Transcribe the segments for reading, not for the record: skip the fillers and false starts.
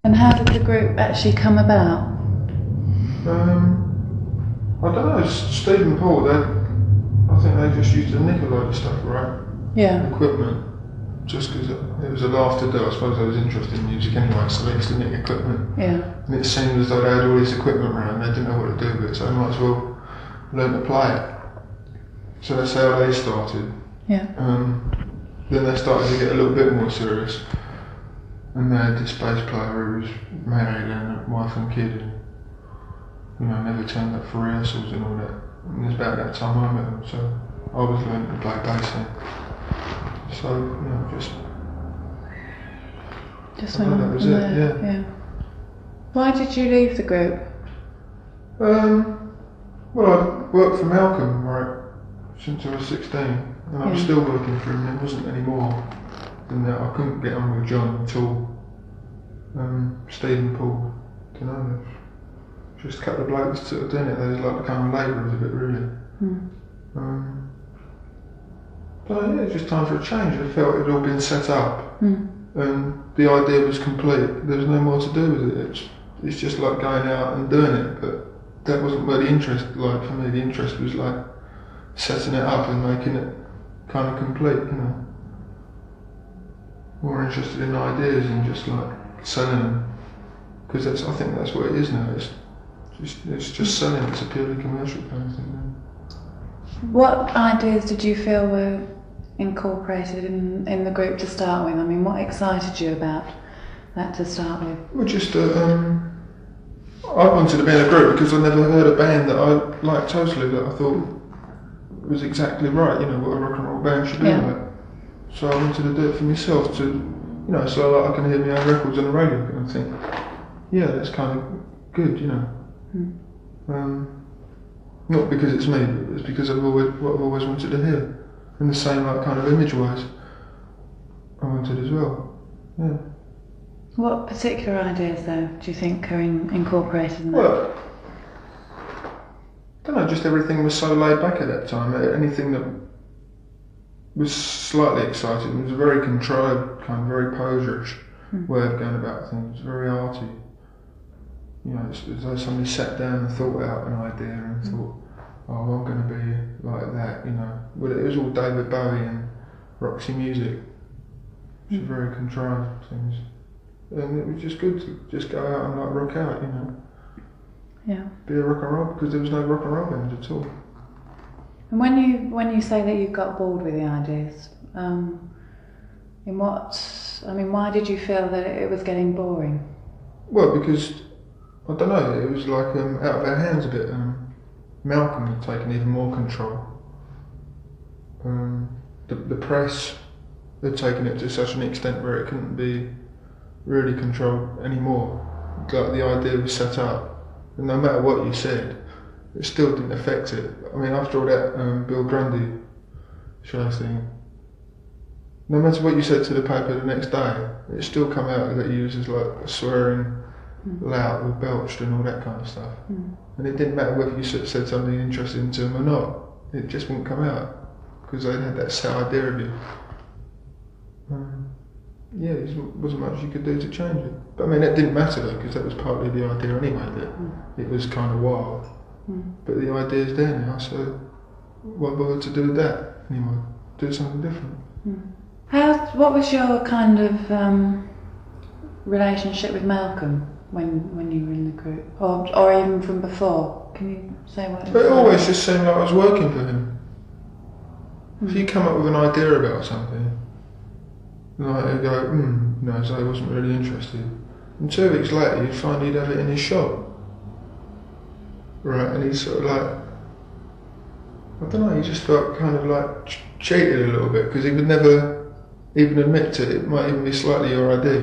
And how did the group actually come about? I don't know, Steve and Paul, I think they just used to nick a load of stuff, right? Yeah. Equipment. Just because it was a laugh to do. I suppose I was interested in music anyway, so they used to nick equipment. Yeah. And it seemed as though they had all this equipment around, they didn't know what to do with it, so they might as well learn to play it. So that's how they started. Yeah. Then they started to get a little bit more serious. And they had this bass player who was married and a wife and kid, and never turned up for rehearsals and all that. And it was about that time I met them, so I was learning to play bass then. So, just went on that was from it, there. yeah. Why did you leave the group? Well, I worked for Malcolm, right, since I was 16, and I was still working for him. There wasn't any more than that. I couldn't get on with John at all. Steve and Paul, just a couple of blokes sort of doing it. They was like becoming labourers a bit, really. But yeah, it's just time for a change. I felt it had all been set up, and the idea was complete. There was no more to do with it. It's just like going out and doing it, but that wasn't where the interest, like for me, the interest was like setting it up and making it kind of complete, More interested in ideas and just like selling them, because I think that's what it is now. It's just selling. It's a purely commercial kind of thing now. What ideas did you feel were incorporated in the group to start with? I mean, what excited you about that to start with? Well, just I wanted to be in a group because I never heard a band that I liked totally, that I thought was exactly right, what a rock and roll band should be like. So I wanted to do it for myself, so like I can hear my own records on the radio and think, yeah, that's kind of good, Not because it's me, but it's because of what I've always wanted to hear. And the same like kind of image-wise, I wanted as well, yeah. What particular ideas, though, do you think are incorporated in that? Well, I don't know, just everything was so laid back at that time. Anything that was slightly exciting was a very contrived, kind of very poserish way of going about things, very arty. It's as though somebody sat down and thought out an idea and thought, oh, I'm going to be like that, Well, it was all David Bowie and Roxy music. It was very contrived things. And it was just good to just go out and like rock out, Yeah. Be a rock and roll, because there was no rock and roll bands at all. And when you say that you got bored with the ideas, why did you feel that it was getting boring? Well, because I don't know, it was like out of our hands a bit. Malcolm had taken even more control. The press had taken it to such an extent where it couldn't be really controlled anymore. Like the idea was set up, and no matter what you said, it still didn't affect it. I mean, after all that Bill Grundy show thing, no matter what you said to the paper the next day, it still come out that you was just like swearing loud or belched and all that kind of stuff. And it didn't matter whether you said something interesting to them or not, it just wouldn't come out, because they had that set idea of you. Yeah, there wasn't much you could do to change it. But I mean, that didn't matter though, because that was partly the idea anyway, that it was kind of wild. But the idea's there now, so why bother to do with that anymore? Do something different. What was your kind of relationship with Malcolm when you were in the group, or even from before? Can you say what it was? It always just seemed like I was working for him. If you come up with an idea about something, like he'd go, no, so he wasn't really interested. And 2 weeks later, you'd find he'd have it in his shop. Right, and he's sort of like, I don't know, he just felt kind of like cheated a little bit, because he would never even admit to it. It might even be slightly your idea,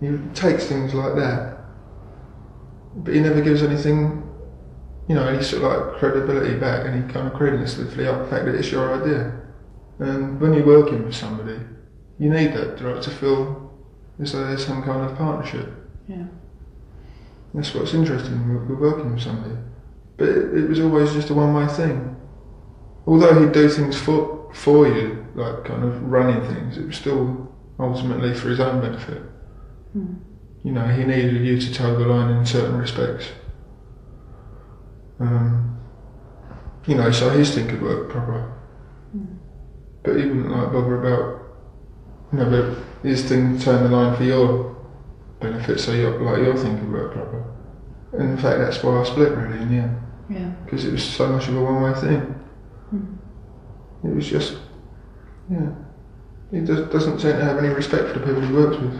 He takes things like that, but he never gives anything, any sort of like credibility back, any kind of credence to the fact that it's your idea. And when you're working with somebody, you need that, right, to feel as though there's some kind of partnership. Yeah. That's what's interesting with working with somebody. But it was always just a one-way thing. Although he'd do things for you, like kind of running things, it was still ultimately for his own benefit. You know, he needed you to toe the line in certain respects. You know, so his thing could work proper. But he wouldn't like bother about, you know, but his thing turned the line for your benefit, so your thing could work proper. And in fact, that's why I split really in the end. Yeah. Because it was so much of a one-way thing. It was just, yeah. He doesn't seem to have any respect for the people he works with.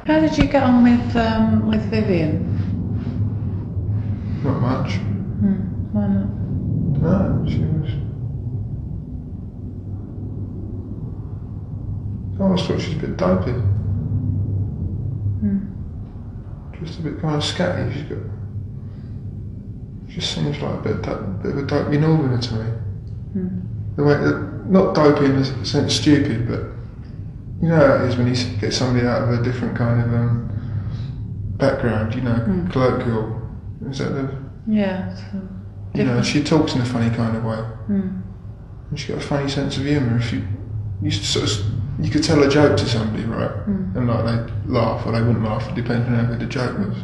How did you get on with Vivian? Not much. Why not? No, she was. I always thought she was a bit dopey. Just a bit kind of scatty. She's got. Just seems like a bit of a dopey northerner to me. The way not dopey in the sense stupid, but you know how it is when you get somebody out of a different kind of background. You know, colloquial. Is that the? Yeah. You know, she talks in a funny kind of way. And she's got a funny sense of humour. If you could tell a joke to somebody, right? And like they'd laugh or they wouldn't laugh, depending on how good the joke was.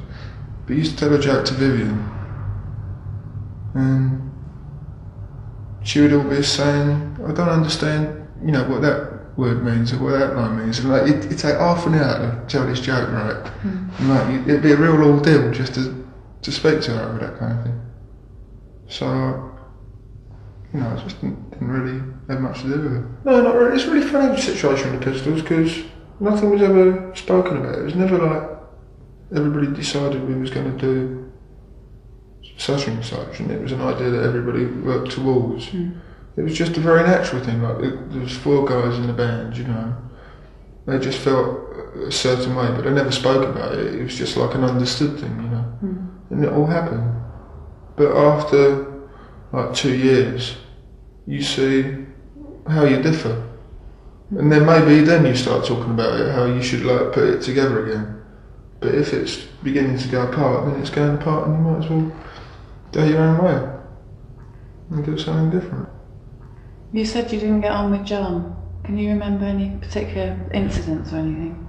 But you used to tell a joke to Vivian, and she would always saying, I don't understand, you know, what that word means or what that line means. And like, it'd take half an hour to tell this joke, right? And like, it'd be a real ordeal just to speak to her over that kind of thing. So, you know, I just didn't really have much to do with it. No, not really. It's a really funny situation with the Pistols because nothing was ever spoken about. It was never like everybody decided we was going to do such and such, and it was an idea that everybody worked towards. It was just a very natural thing. Like there was 4 guys in the band, you know. They just felt a certain way, but they never spoke about it. It was just like an understood thing, you know. And it all happened. But after like 2 years, you see how you differ. And then maybe then you start talking about it, how you should like put it together again. But if it's beginning to go apart, then it's going apart and you might as well go your own way and do something different. You said you didn't get on with John. Can you remember any particular incidents or anything?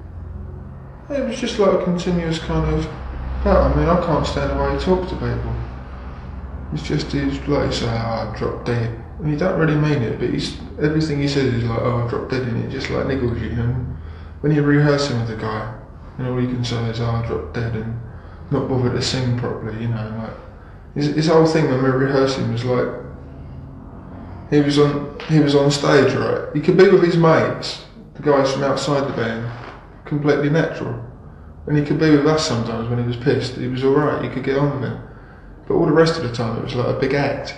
It was just like a continuous kind of battle. I mean, I can't stand the way he talks to people. It's just, he's like you say, oh, I dropped dead. And he don't really mean it, but everything he says is like, oh, I dropped dead, and it just like niggles you. And when you're rehearsing with a guy, and all you can say is, oh, I dropped dead, and not bothered to sing properly, you know, like, his whole thing when we were rehearsing was like, he was on stage, right? He could be with his mates, the guys from outside the band, completely natural. And he could be with us sometimes when he was pissed. He was alright, you could get on with him. But all the rest of the time it was like a big act.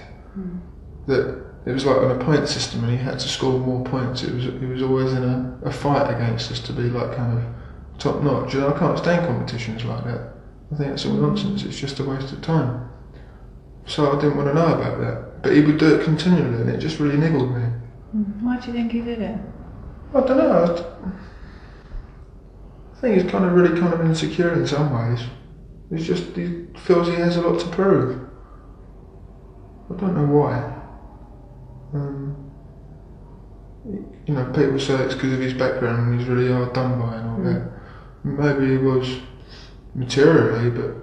That it was like on a point system and he had to score more points. He was always in a fight against us to be like kind of top notch. You know, I can't stand competitions like that. I think that's all nonsense, it's just a waste of time. So I didn't want to know about that. But he would do it continually and it just really niggled me. Why do you think he did it? I don't know. I think he's kind of really kind of insecure in some ways. He feels he has a lot to prove. I don't know why. You know, people say it's because of his background and he's really hard done by and all that. Maybe he was materially, but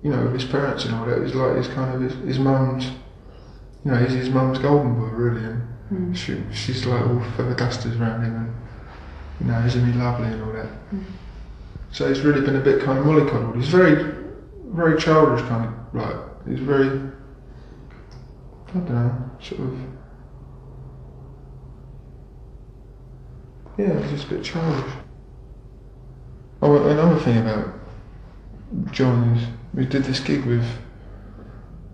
you know, with his parents and all that, he's like his mum's. You know, he's his mum's golden boy, really, and she's like all feather dusters around him, and you know, isn't he lovely and all that. So he's really been a bit kind of mollycoddled. He's very, very childish kind of, like, he's very, I don't know, sort of, yeah, he's just a bit childish. Oh, another thing about John is, we did this gig with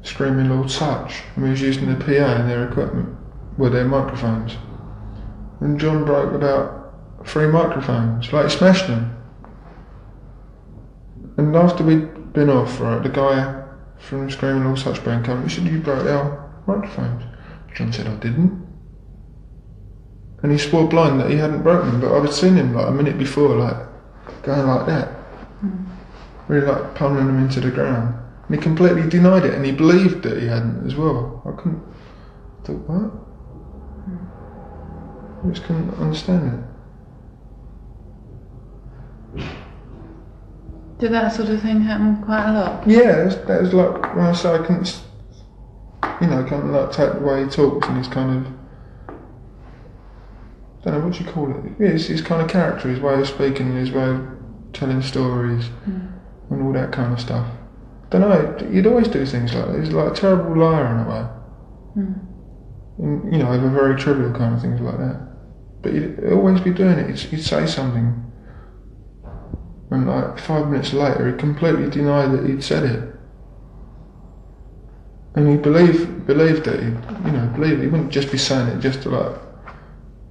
Screaming Lord Sutch, and we was using the PA and their equipment, with their microphones. And John broke about 3 microphones, like he smashed them. And after we'd been off, right, the guy from Screaming Lord Sutch band came, he said, you broke our microphones. John said, I didn't. And he swore blind that he hadn't broken them, but I'd seen him like a minute before, like, going like that. Really like pummeling them into the ground. And he completely denied it, and he believed that he hadn't as well. I thought, what? I just couldn't understand it. Did that sort of thing happen quite a lot? Yeah, that was like when I say I couldn't, kind of like take the way he talks and his kind of, I don't know, what do you call it? Yeah, his kind of character, his way of speaking, his way of telling stories and all that kind of stuff. I don't know, he'd always do things like that. He's like a terrible liar in a way. And, over very trivial kind of things like that. But he'd always be doing it. He'd say something, and like 5 minutes later, he'd completely deny that he'd said it. And he believed that he wouldn't just be saying it just to like,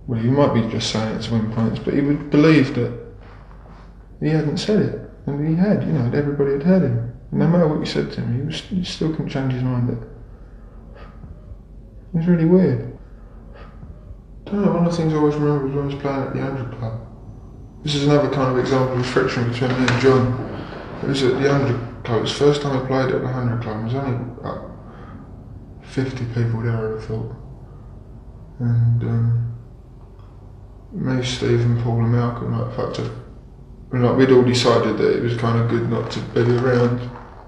well, he might be just saying it to win points, but he would believe that he hadn't said it, and he had. Everybody had heard him. And no matter what you said to him, he still couldn't change his mind. It was really weird. I don't know, one of the things I always remember was when I was playing at the 100 Club. This is another kind of example of friction between me and John. It was at the 100 Club. It was the first time I played at the 100 Club. There was only about 50 people there, I would have thought. And me, Steve and Paul and Malcolm fucked up. And we'd all decided that it was kind of good not to be around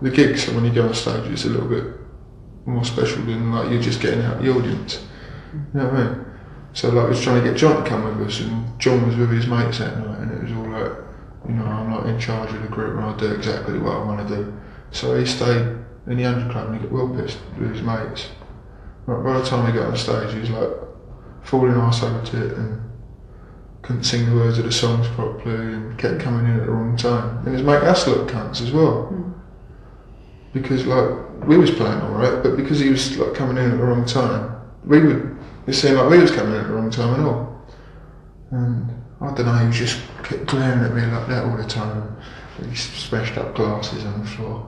the gigs, so when you go on stage it's a little bit more special than you're just getting out the audience. You know what I mean? So we was trying to get John to come with us, and John was with his mates that night, and it was all like, I'm in charge of the group and I'll do exactly what I want to do. So he stayed in the 100 Club and he got well pissed with his mates. By the time he got on stage he was falling arse over tit and couldn't sing the words of the songs properly and kept coming in at the wrong time. And it was making us look cunts as well. Because we was playing alright, but because he was coming in at the wrong time, it seemed like we was coming in at the wrong time at all. And I don't know, he just kept glaring at me like that all the time. He smashed up glasses on the floor.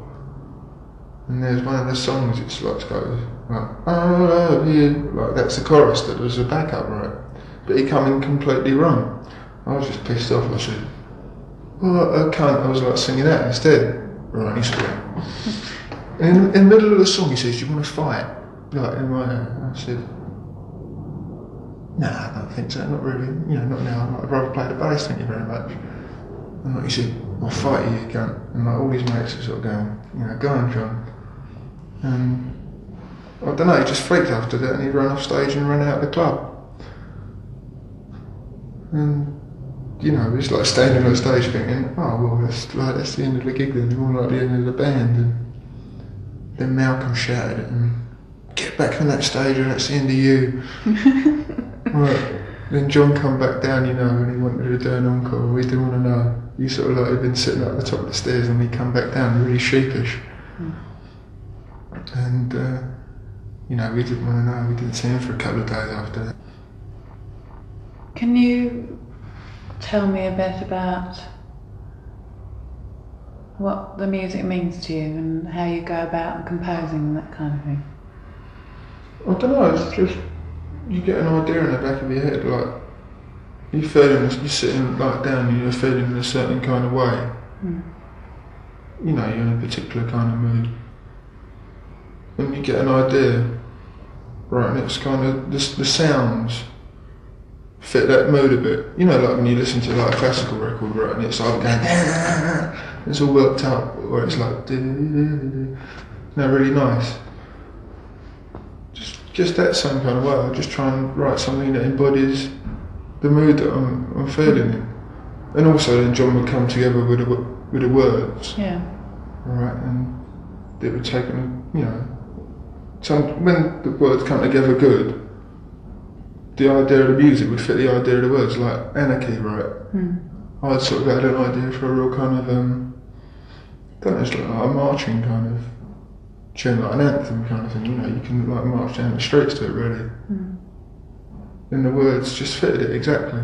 And there's one of the songs, it's goes I love you, that's the chorus that was the backup, right? But he come in completely wrong. I was just pissed off. I said, "What a cunt!" I was singing that instead. Right, he said. In the middle of the song, he says, "Do you want to fight?" In my head. I said, "Nah, I don't think so. Not really. Not now. I'd rather play the bass. Thank you very much." And he said, "I'll fight you, you cunt." And all his mates are sort of going, "Go on, John." And I don't know. He just freaked after that, and he ran off stage and ran out of the club. And it's standing on stage thinking, oh well, that's the end of the gig then, more like the end of the band. And then Malcolm shouted at him, "Get back on that stage and that's the end of you." Right. Then John come back down, and he wanted to do an encore. We didn't want to know. He sort of he'd been sitting at the top of the stairs and he come back down really sheepish. And we didn't want to know. We didn't see him for a couple of days after that. Can you tell me a bit about what the music means to you and how you go about composing and that kind of thing? I don't know, it's just, you get an idea in the back of your head, you're sitting down and you're feeling in a certain kind of way. You're in a particular kind of mood. And you get an idea, right, and it's kind of, the sounds fit that mood a bit. When you listen to a classical record, right, and it's going, it's all worked out, or it's really nice. Just that same kind of way. I just try and write something that embodies the mood that I'm feeling in. And also then John would come together with the words. Yeah. Right, and it would take when the words come together good, the idea of the music would fit the idea of the words, like Anarchy, right? I'd sort of had an idea for a real kind of, I don't know, it's like a marching kind of tune, like an anthem kind of thing, you can march down the streets to it really. And the words just fitted it exactly.